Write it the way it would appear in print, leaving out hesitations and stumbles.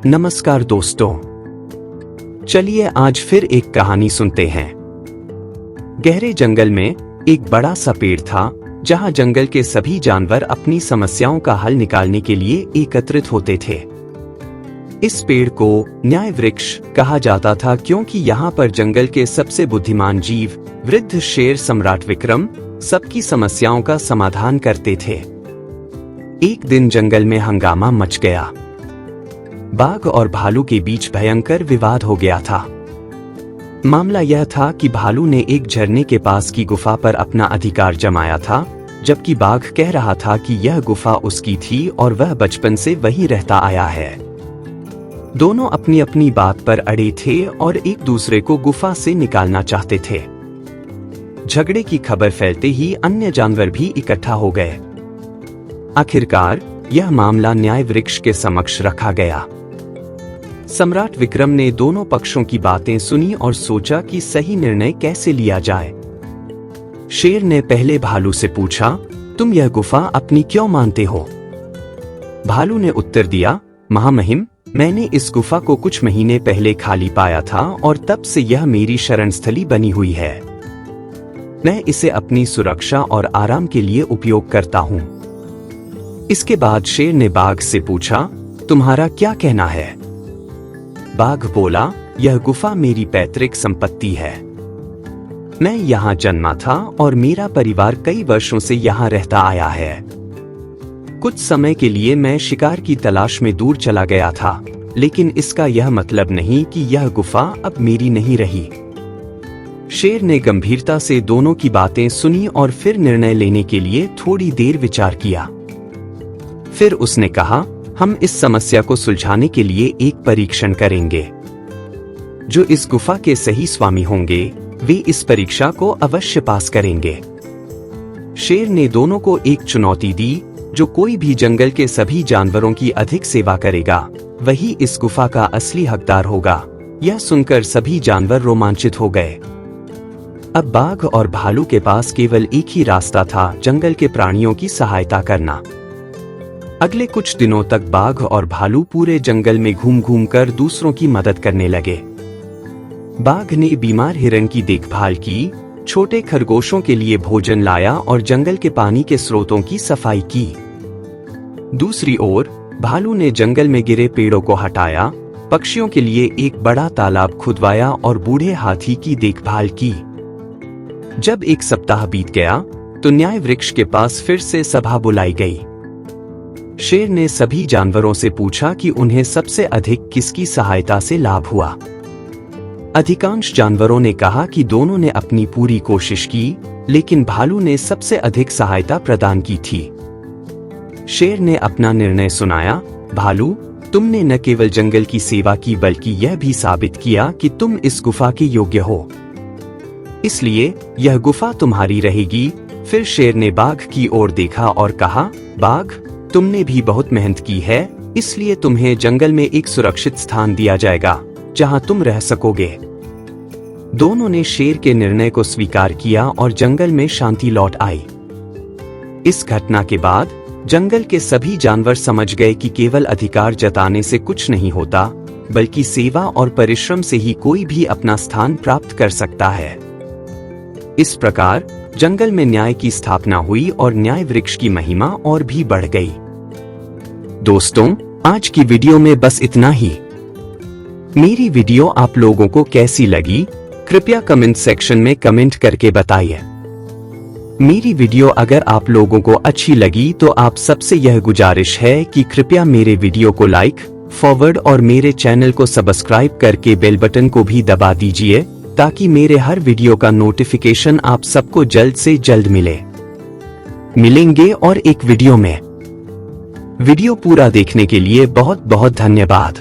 नमस्कार दोस्तों, चलिए आज फिर एक कहानी सुनते हैं। गहरे जंगल में एक बड़ा सा पेड़ था जहां जंगल के सभी जानवर अपनी समस्याओं का हल निकालने के लिए एकत्रित होते थे। इस पेड़ को न्याय वृक्ष कहा जाता था क्योंकि यहाँ पर जंगल के सबसे बुद्धिमान जीव वृद्ध शेर सम्राट विक्रम सबकी समस्याओं का समाधान करते थे। एक दिन जंगल में हंगामा मच गया। बाघ और भालू के बीच भयंकर विवाद हो गया था। मामला यह था कि भालू ने एक झरने के पास की गुफा पर अपना अधिकार जमाया था, जबकि बाघ कह रहा था कि यह गुफा उसकी थी और वह बचपन से वहीं रहता आया है। दोनों अपनी अपनी बात पर अड़े थे और एक दूसरे को गुफा से निकालना चाहते थे। झगड़े की खबर फैलते ही अन्य जानवर भी इकट्ठा हो गए। आखिरकार यह मामला न्याय वृक्ष के समक्ष रखा गया। सम्राट विक्रम ने दोनों पक्षों की बातें सुनी और सोचा कि सही निर्णय कैसे लिया जाए। शेर ने पहले भालू से पूछा, तुम यह गुफा अपनी क्यों मानते हो? भालू ने उत्तर दिया, महामहिम, मैंने इस गुफा को कुछ महीने पहले खाली पाया था और तब से यह मेरी शरणस्थली बनी हुई है। मैं इसे अपनी सुरक्षा और आराम के लिए उपयोग करता हूँ। इसके बाद शेर ने बाघ से पूछा, तुम्हारा क्या कहना है? बाघ बोला, यह गुफा मेरी पैतृक संपत्ति है। मैं यहाँ जन्मा था और मेरा परिवार कई वर्षों से यहाँ रहता आया है। कुछ समय के लिए मैं शिकार की तलाश में दूर चला गया था, लेकिन इसका यह मतलब नहीं कि यह गुफा अब मेरी नहीं रही। शेर ने गंभीरता से दोनों की बातें सुनी और फिर निर्णय लेने के लिए थोड़ी देर विचार किया। फिर उसने कहा, हम इस समस्या को सुलझाने के लिए एक परीक्षण करेंगे। जो इस गुफा के सही स्वामी होंगे वे इस परीक्षा को अवश्य पास करेंगे। शेर ने दोनों को एक चुनौती दी, जो कोई भी जंगल के सभी जानवरों की अधिक सेवा करेगा वही इस गुफा का असली हकदार होगा। यह सुनकर सभी जानवर रोमांचित हो गए। अब बाघ और भालू के पास केवल एक ही रास्ता था, जंगल के प्राणियों की सहायता करना। अगले कुछ दिनों तक बाघ और भालू पूरे जंगल में घूम घूम कर दूसरों की मदद करने लगे। बाघ ने बीमार हिरण की देखभाल की, छोटे खरगोशों के लिए भोजन लाया और जंगल के पानी के स्रोतों की सफाई की। दूसरी ओर भालू ने जंगल में गिरे पेड़ों को हटाया, पक्षियों के लिए एक बड़ा तालाब खुदवाया और बूढ़े हाथी की देखभाल की। जब एक सप्ताह बीत गया तो न्याय वृक्ष के पास फिर से सभा बुलाई गई। शेर ने सभी जानवरों से पूछा कि उन्हें सबसे अधिक किसकी सहायता से लाभ हुआ। अधिकांश जानवरों ने कहा कि दोनों ने अपनी पूरी कोशिश की, लेकिन भालू ने सबसे अधिक सहायता प्रदान की थी। शेर ने अपना निर्णय सुनाया, भालू, तुमने न केवल जंगल की सेवा की बल्कि यह भी साबित किया कि तुम इस गुफा के योग्य हो। इसलिए यह गुफा तुम्हारी रहेगी। फिर शेर ने बाघ की ओर देखा और कहा, बाघ, तुमने भी बहुत मेहनत की है, इसलिए तुम्हें जंगल में एक सुरक्षित स्थान दिया जाएगा जहां तुम रह सकोगे। दोनों ने शेर के निर्णय को स्वीकार किया और जंगल में शांति लौट आई। इस घटना के बाद जंगल के सभी जानवर समझ गए कि केवल अधिकार जताने से कुछ नहीं होता, बल्कि सेवा और परिश्रम से ही कोई भी अपना स्थान प्राप्त कर सकता है। इस प्रकार जंगल में न्याय की स्थापना हुई और न्याय वृक्ष की महिमा और भी बढ़ गई। दोस्तों, आज की वीडियो में बस इतना ही। मेरी वीडियो आप लोगों को कैसी लगी कृपया कमेंट सेक्शन में कमेंट करके बताइए। मेरी वीडियो अगर आप लोगों को अच्छी लगी तो आप सबसे यह गुजारिश है कि कृपया मेरे वीडियो को लाइक, फॉरवर्ड और मेरे चैनल को सब्सक्राइब करके बेल बटन को भी दबा दीजिए ताकि मेरे हर वीडियो का नोटिफिकेशन आप सबको जल्द से जल्द मिले। मिलेंगे और एक वीडियो में। वीडियो पूरा देखने के लिए बहुत बहुत धन्यवाद।